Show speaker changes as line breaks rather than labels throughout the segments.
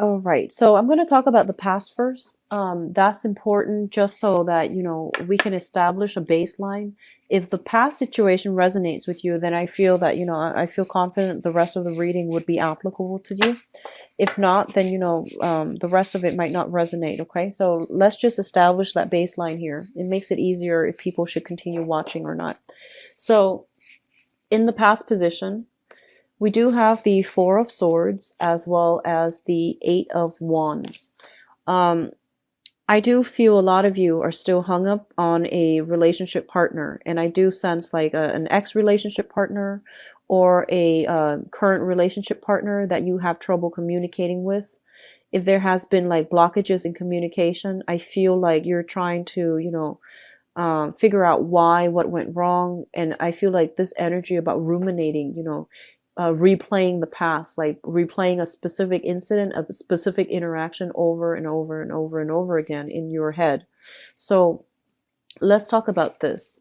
All right, so I'm going to talk about the past first. That's important just so that, we can establish a baseline. If the past situation resonates with you, then I feel that, I feel confident the rest of the reading would be applicable to you. If not, then, the rest of it might not resonate, okay? So let's just establish that baseline here. It makes it easier if people should continue watching or not. So in the past position, we do have the Four of Swords as well as the Eight of Wands. Um, I do feel a lot of you are still hung up on a relationship partner, and I do sense like an ex-relationship partner or a current relationship partner that you have trouble communicating with. If there has been like blockages in communication, I feel like you're trying to, figure out why, what went wrong, and I feel like this energy about ruminating, replaying the past, like replaying a specific incident, a specific interaction over and over and over and over again in your head. So let's talk about this.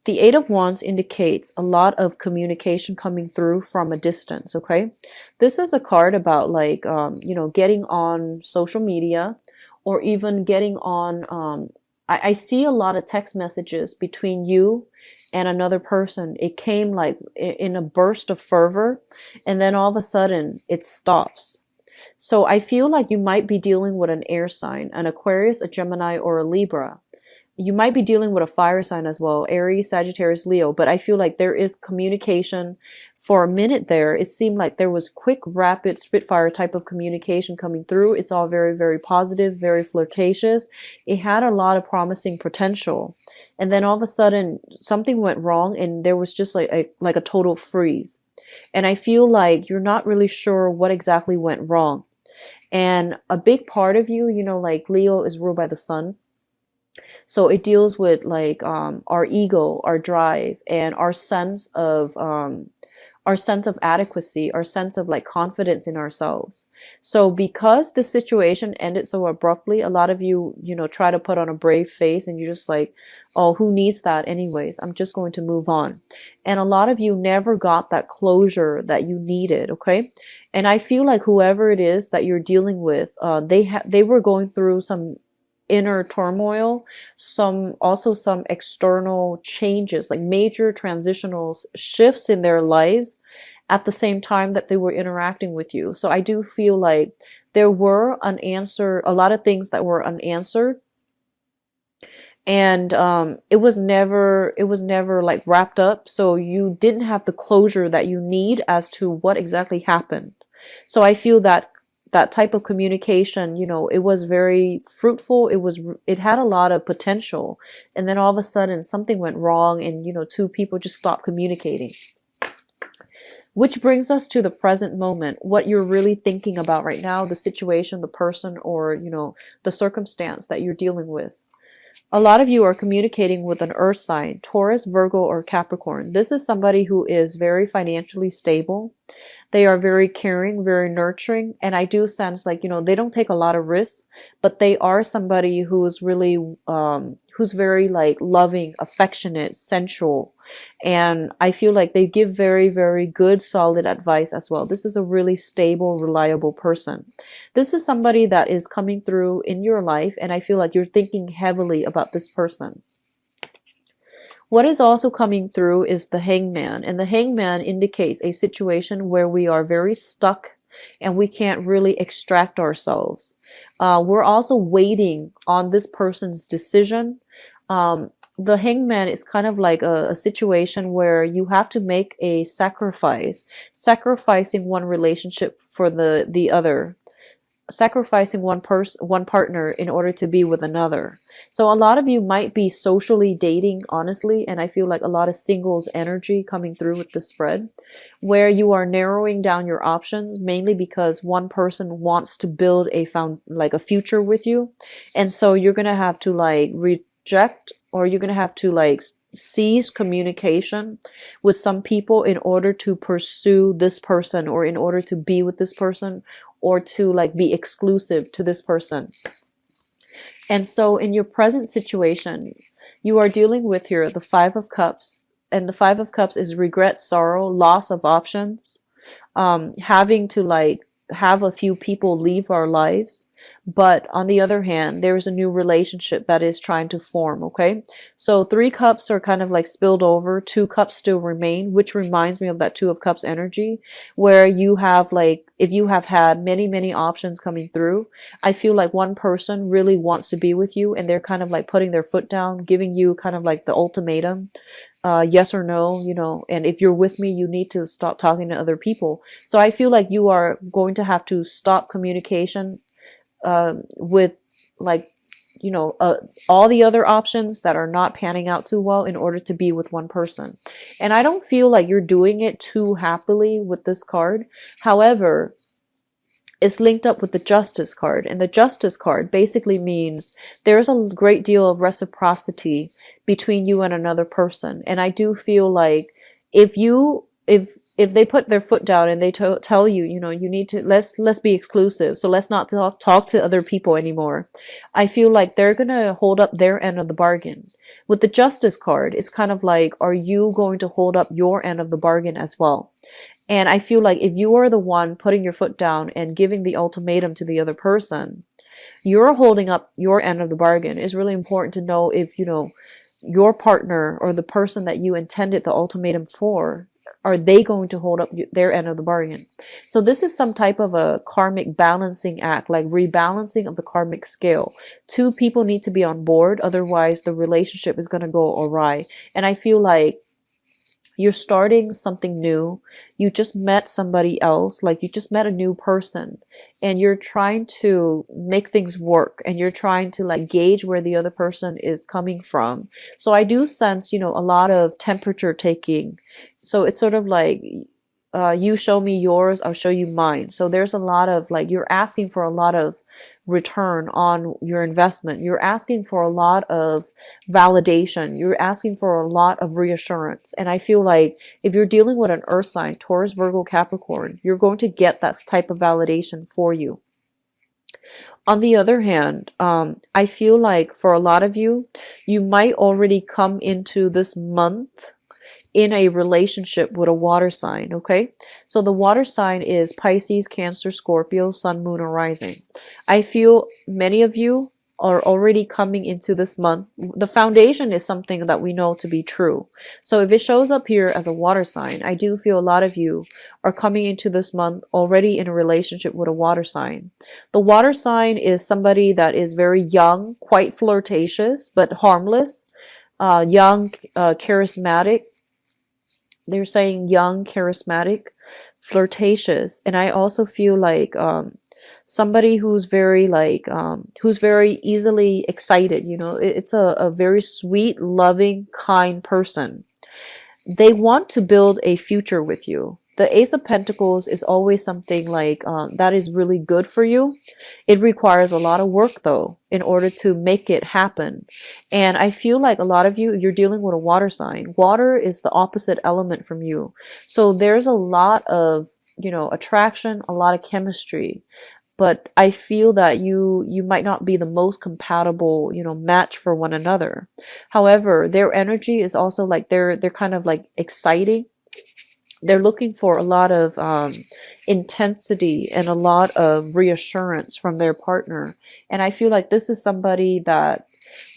The Eight of Wands indicates a lot of communication coming through from a distance, okay? This is a card about like, getting on social media or even getting on, I see a lot of text messages between you and another person. It came like in a burst of fervor, and then all of a sudden it stops. So I feel like you might be dealing with an air sign, an Aquarius, a Gemini, or a Libra. You might be dealing with a fire sign as well, Aries, Sagittarius, Leo, but I feel like there is communication. For a minute there, it seemed like there was quick, rapid, spitfire type of communication coming through. It's all very, very positive, very flirtatious. It had a lot of promising potential. And then all of a sudden, something went wrong and there was just like a total freeze. And I feel like you're not really sure what exactly went wrong. And a big part of you, like Leo is ruled by the sun. So it deals with like our ego, our drive, and our sense of adequacy, our sense of like confidence in ourselves. So because the situation ended so abruptly, a lot of you, try to put on a brave face and you're just like, oh, who needs that anyways? I'm just going to move on. And a lot of you never got that closure that you needed, okay? And I feel like whoever it is that you're dealing with, they were going through some inner turmoil, some external changes, like major transitional shifts in their lives at the same time that they were interacting with you. So I do feel like there were a lot of things that were unanswered, and it was never like wrapped up, so you didn't have the closure that you need as to what exactly happened. So I feel that that type of communication, it was very fruitful. It had a lot of potential. And then all of a sudden something went wrong and, two people just stopped communicating. Which brings us to the present moment, what you're really thinking about right now, the situation, the person, or, the circumstance that you're dealing with. A lot of you are communicating with an earth sign, Taurus, Virgo, or Capricorn. This is somebody who is very financially stable. They are very caring, very nurturing. And I do sense like, they don't take a lot of risks, but they are somebody who's really, who's very like loving, affectionate, sensual. And I feel like they give very, very good, solid advice as well. This is a really stable, reliable person. This is somebody that is coming through in your life, and I feel like you're thinking heavily about this person. What is also coming through is the Hangman, and the Hangman indicates a situation where we are very stuck and we can't really extract ourselves. We're also waiting on this person's decision. The Hangman is kind of like a situation where you have to make a sacrifice, sacrificing one relationship for the other, sacrificing one partner in order to be with another. So a lot of you might be socially dating, honestly, and I feel like a lot of singles energy coming through with the spread, where you are narrowing down your options mainly because one person wants to build a future with you, and so you're gonna have to like reject, or you're gonna have to like cease communication with some people in order to pursue this person, or in order to be with this person, or to like be exclusive to this person. And so in your present situation, you are dealing with here the Five of Cups, and the Five of Cups is regret, sorrow, loss of options, having to like have a few people leave our lives, but on the other hand, there's a new relationship that is trying to form, okay? So 3 cups are kind of like spilled over, 2 cups still remain, which reminds me of that 2 of cups energy, where you have like, if you have had many, many options coming through, I feel like one person really wants to be with you, and they're kind of like putting their foot down, giving you kind of like the ultimatum, yes or no, and if you're with me, you need to stop talking to other people. So I feel like you are going to have to stop communication with like, all the other options that are not panning out too well in order to be with one person. And I don't feel like you're doing it too happily with this card. However, it's linked up with the Justice card, and the Justice card basically means there's a great deal of reciprocity between you and another person. And I do feel like if they put their foot down and they tell you, you need to, let's be exclusive, so let's not talk to other people anymore, I feel like they're gonna hold up their end of the bargain. With the Justice card, it's kind of like, are you going to hold up your end of the bargain as well? And I feel like if you are the one putting your foot down and giving the ultimatum to the other person, you're holding up your end of the bargain. It's really important to know if, your partner or the person that you intended the ultimatum for, are they going to hold up their end of the bargain? So this is some type of a karmic balancing act, like rebalancing of the karmic scale. 2 people need to be on board, otherwise the relationship is going to go awry. And I feel like you're starting something new. You just met somebody else, like you just met a new person, and you're trying to make things work, and you're trying to like gauge where the other person is coming from. So I do sense, a lot of temperature taking. So it's sort of like, you show me yours, I'll show you mine. So there's a lot of like, you're asking for a lot of return on your investment. You're asking for a lot of validation. You're asking for a lot of reassurance. And I feel like if you're dealing with an earth sign, Taurus, Virgo, Capricorn, you're going to get that type of validation for you. On the other hand, I feel like for a lot of you, you might already come into this month in a relationship with a water sign, okay? So the water sign is Pisces, Cancer, Scorpio, Sun, Moon, or Rising. I feel many of you are already coming into this month. The foundation is something that we know to be true. So if it shows up here as a water sign, I do feel a lot of you are coming into this month already in a relationship with a water sign. The water sign is somebody that is very young, quite flirtatious, but harmless, young, charismatic. They're saying young, charismatic, flirtatious. And I also feel like somebody who's very like, who's very easily excited. It's a very sweet, loving, kind person. They want to build a future with you. The Ace of Pentacles is always something like that is really good for you. It requires a lot of work though in order to make it happen. And I feel like a lot of you, you're dealing with a water sign. Water is the opposite element from you. So there's a lot of, attraction, a lot of chemistry. But I feel that you might not be the most compatible, match for one another. However, their energy is also like they're kind of like exciting. They're looking for a lot of intensity and a lot of reassurance from their partner. And I feel like this is somebody that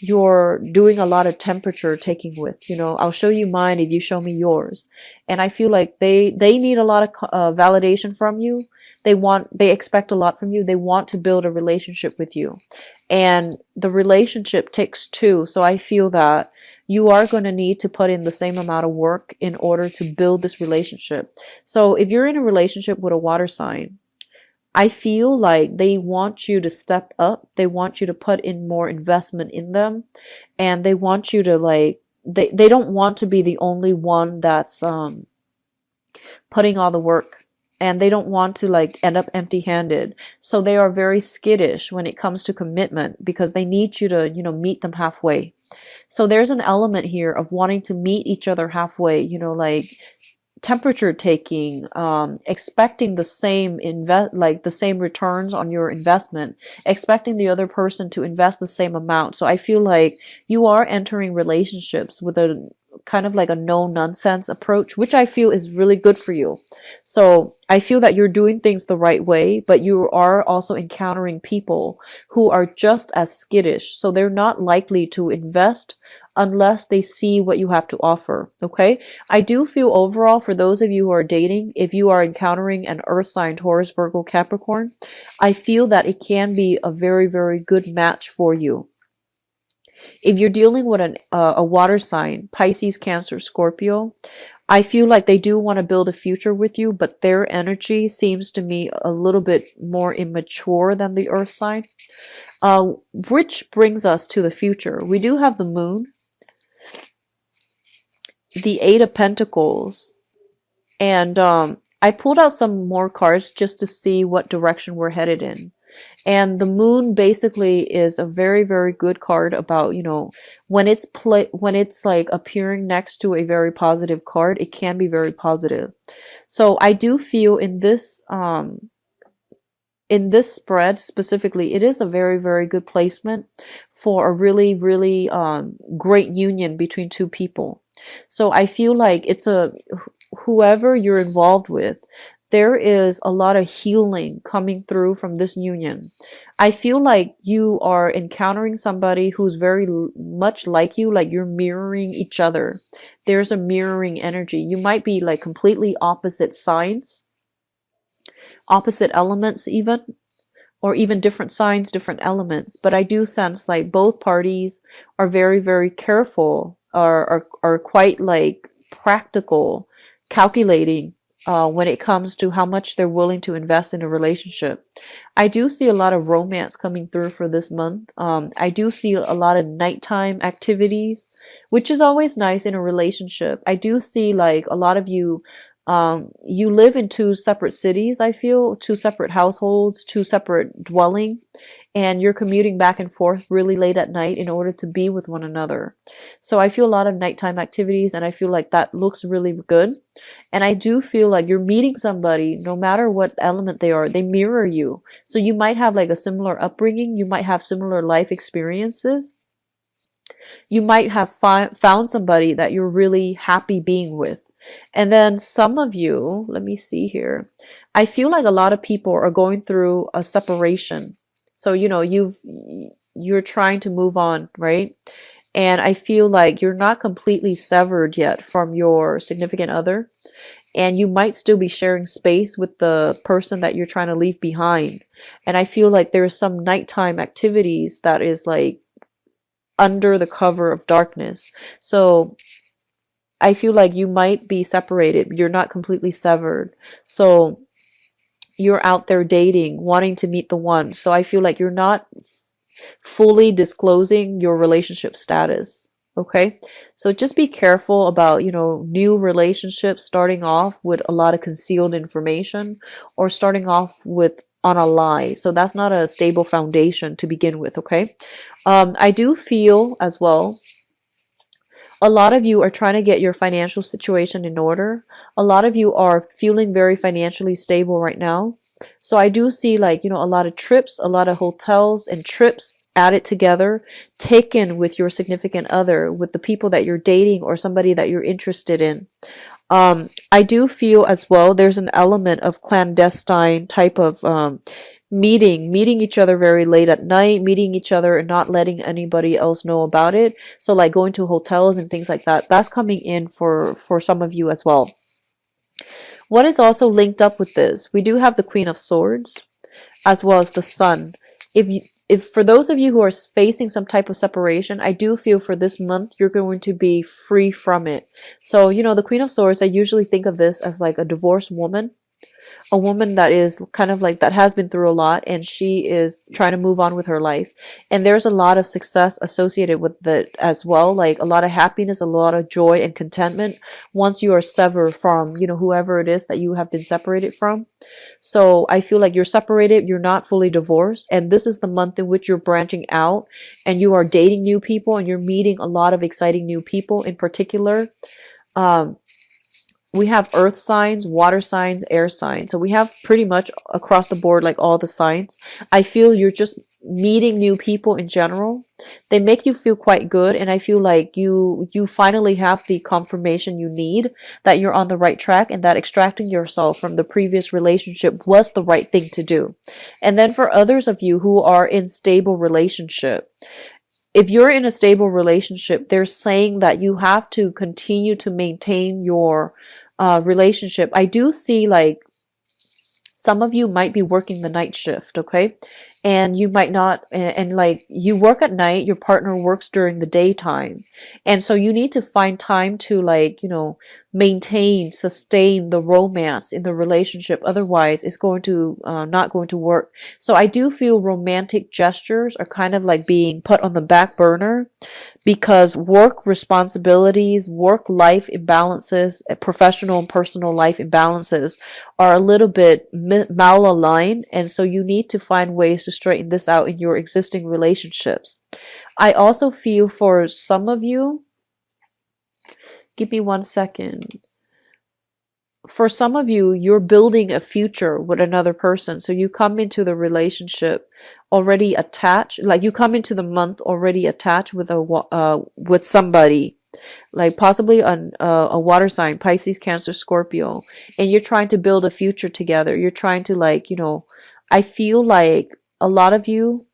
you're doing a lot of temperature taking with. I'll show you mine if you show me yours. And I feel like they need a lot of validation from you. They expect a lot from you. They want to build a relationship with you. And the relationship takes 2. So I feel that you are going to need to put in the same amount of work in order to build this relationship. So if you're in a relationship with a water sign, I feel like they want you to step up. They want you to put in more investment in them. And they want you to like, they don't want to be the only one that's putting all the work. And they don't want to like end up empty-handed. So they are very skittish when it comes to commitment because they need you to, meet them halfway. So there's an element here of wanting to meet each other halfway, like temperature taking, expecting the same the same returns on your investment, expecting the other person to invest the same amount. So I feel like you are entering relationships with a kind of like a no nonsense approach, which I feel is really good for you. So I feel that you're doing things the right way, but you are also encountering people who are just as skittish. So they're not likely to invest unless they see what you have to offer. Okay. I do feel overall, for those of you who are dating, if you are encountering an earth sign, Taurus, Virgo, Capricorn, I feel that it can be a very, very good match for you. If you're dealing with a water sign, Pisces, Cancer, Scorpio, I feel like they do want to build a future with you, but their energy seems to me a little bit more immature than the earth sign. Which brings us to the future. We do have the moon, the Eight of Pentacles, and I pulled out some more cards just to see what direction we're headed in. And the moon basically is a very, very good card about, you know, when it's like appearing next to a very positive card, it can be very positive. So I do feel in this spread specifically, it is a very, very good placement for a really, really great union between two people. So I feel like it's whoever you're involved with, there is a lot of healing coming through from this union. I feel like you are encountering somebody who's very much like you, like you're mirroring each other. There's a mirroring energy. You might be like completely opposite signs, opposite elements even, or even different signs, different elements. But I do sense like both parties are very, very careful, are quite like practical, calculating when it comes to how much they're willing to invest in a relationship. I do see a lot of romance coming through for this month. I do see a lot of nighttime activities, which is always nice in a relationship. I do see like a lot of you, you live in two separate cities, I feel, two separate households, two separate dwelling, and you're commuting back and forth really late at night in order to be with one another. So I feel a lot of nighttime activities, and I feel like that looks really good. And I do feel like you're meeting somebody, no matter what element they are, they mirror you. So you might have like a similar upbringing, you might have similar life experiences. You might have found somebody that you're really happy being with. And then some of you, let me see here. I feel like a lot of people are going through a separation. So, you know, you're trying to move on, right? And I feel like you're not completely severed yet from your significant other. And you might still be sharing space with the person that you're trying to leave behind. And I feel like there's some nighttime activities that is like under the cover of darkness. So I feel like you might be separated. You're not completely severed. So you're out there dating, wanting to meet the one. So I feel like you're not fully disclosing your relationship status. Okay. So just be careful about, you know, new relationships starting off with a lot of concealed information or starting off with on a lie. So that's not a stable foundation to begin with. Okay. I do feel as well, a lot of you are trying to get your financial situation in order. A lot of you are feeling very financially stable right now. So I do see like, you know, a lot of trips, a lot of hotels and trips added together, taken with your significant other, with the people that you're dating or somebody that you're interested in. I do feel as well there's an element of clandestine type of meeting each other very late at night, meeting each other and not letting anybody else know about it. So like going to hotels and things like that, that's coming in for some of you as well. What is also linked up with this, we do have the Queen of Swords as well as the Sun. If for those of you who are facing some type of separation, I do feel for this month you're going to be free from it. So, you know, the Queen of Swords, I usually think of this as like a divorced woman. A woman that is kind of like that has been through a lot and she is trying to move on with her life, and there's a lot of success associated with that as well, like a lot of happiness, a lot of joy and contentment once you are severed from, you know, whoever it is that you have been separated from. So I feel like you're separated, you're not fully divorced, and this is the month in which you're branching out and you are dating new people and you're meeting a lot of exciting new people. In particular, we have earth signs, water signs, air signs. So we have pretty much across the board, like all the signs. I feel you're just meeting new people in general. They make you feel quite good, and I feel like you finally have the confirmation you need that you're on the right track, and that extracting yourself from the previous relationship was the right thing to do. And then for others of you who are in stable relationship, if you're in a stable relationship, they're saying that you have to continue to maintain your relationship. I do see like some of you might be working the night shift, okay? And you might not, and like you work at night, your partner works during the daytime. And so you need to find time to like, maintain, sustain the romance in the relationship. Otherwise, it's going to, not going to work. So I do feel romantic gestures are kind of like being put on the back burner because work responsibilities, work life imbalances, professional and personal life imbalances are a little bit malaligned. And so you need to find ways to straighten this out in your existing relationships. I also feel for some of you, give me 1 second. For some of you, you're building a future with another person. So you come into the relationship already attached, like you come into the month already attached with with somebody, like possibly a water sign, Pisces, Cancer, Scorpio, and you're trying to build a future together. You're trying to like, I feel like a lot of you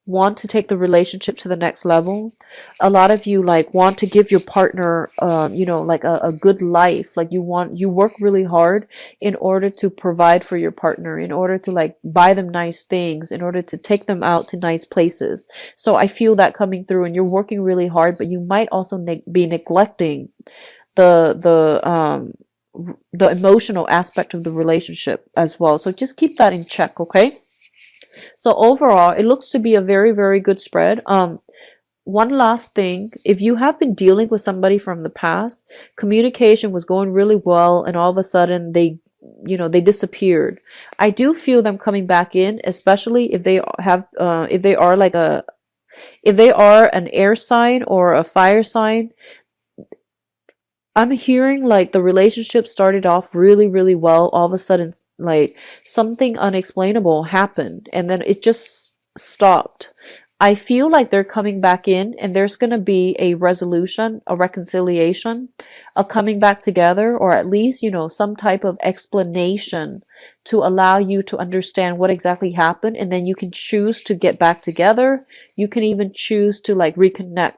want to take the relationship to the next level. A lot of you like want to give your partner like a good life. Like you work really hard in order to provide for your partner, in order to like buy them nice things, in order to take them out to nice places. So I feel that coming through, and you're working really hard, but you might also be neglecting the emotional aspect of the relationship as well. So just keep that in check, okay? So overall, it looks to be a very, very good spread. One last thing, if you have been dealing with somebody from the past, communication was going really well, and all of a sudden they disappeared. I do feel them coming back in, especially if they are an air sign or a fire sign. I'm hearing like the relationship started off really, really well. All of a sudden, like something unexplainable happened and then it just stopped. I feel like they're coming back in and there's going to be a resolution, a reconciliation, a coming back together, or at least, some type of explanation to allow you to understand what exactly happened. And then you can choose to get back together. You can even choose to like reconnect